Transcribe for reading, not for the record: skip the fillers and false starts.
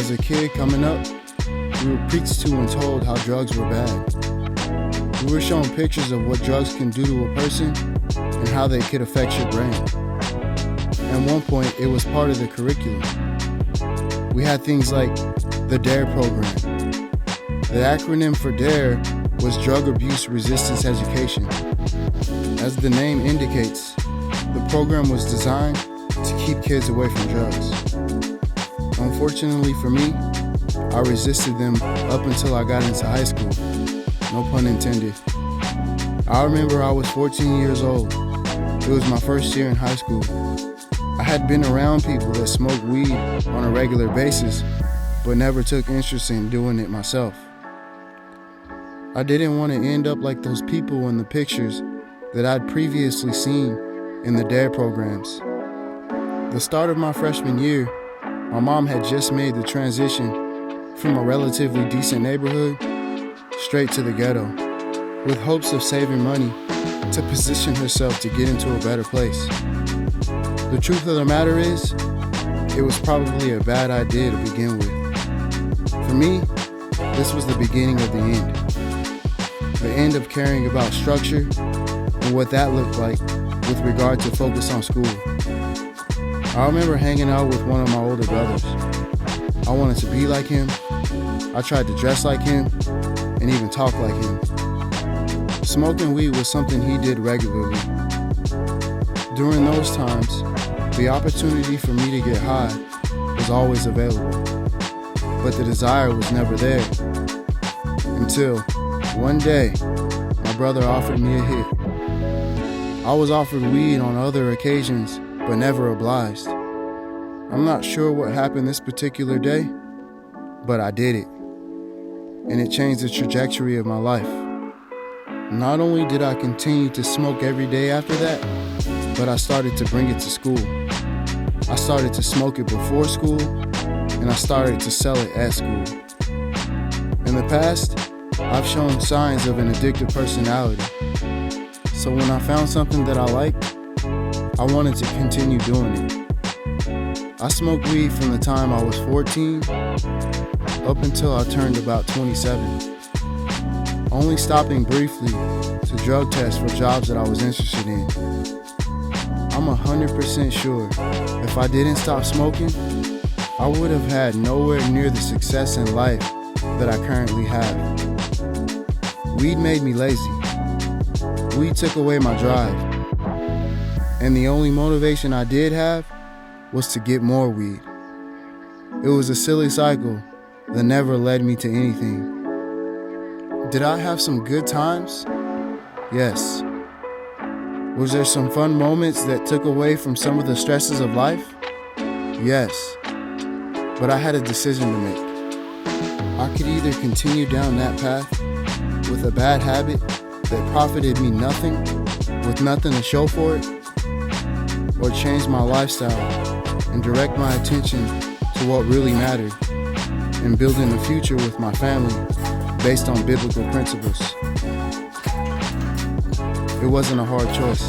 As a kid coming up, we were preached to and told how drugs were bad. We were shown pictures of what drugs can do to a person and how they could affect your brain. At one point, it was part of the curriculum. We had things like the DARE program. The acronym for DARE was Drug Abuse Resistance Education. As the name indicates, the program was designed to keep kids away from drugs. Unfortunately for me, I resisted them up until I got into high school. No pun intended. I remember I was 14 years old. It was my first year in high school. I had been around people that smoked weed on a regular basis, but never took interest in doing it myself. I didn't want to end up like those people in the pictures that I'd previously seen in the DARE programs. The start of my freshman year, my mom had just made the transition from a relatively decent neighborhood straight to the ghetto, with hopes of saving money to position herself to get into a better place. The truth of the matter is, it was probably a bad idea to begin with. For me, this was the beginning of the end. The end of caring about structure and what that looked like with regard to focus on school. I remember hanging out with one of my older brothers. I wanted to be like him. I tried to dress like him and even talk like him. Smoking weed was something he did regularly. During those times, the opportunity for me to get high was always available, but the desire was never there. Until one day, my brother offered me a hit. I was offered weed on other occasions, but never obliged. I'm not sure what happened this particular day, but I did it. And it changed the trajectory of my life. Not only did I continue to smoke every day after that, but I started to bring it to school. I started to smoke it before school, and I started to sell it at school. In the past, I've shown signs of an addictive personality. So when I found something that I liked, I wanted to continue doing it. I smoked weed from the time I was 14 up until I turned about 27, only stopping briefly to drug test for jobs that I was interested in. I'm 100% sure if I didn't stop smoking, I would have had nowhere near the success in life that I currently have. Weed made me lazy. Weed took away my drive. And the only motivation I did have was to get more weed. It was a silly cycle that never led me to anything. Did I have some good times? Yes. Was there some fun moments that took away from some of the stresses of life? Yes. But I had a decision to make. I could either continue down that path with a bad habit that profited me nothing, with nothing to show for it, or change my lifestyle and direct my attention to what really mattered and building a future with my family based on biblical principles. It wasn't a hard choice.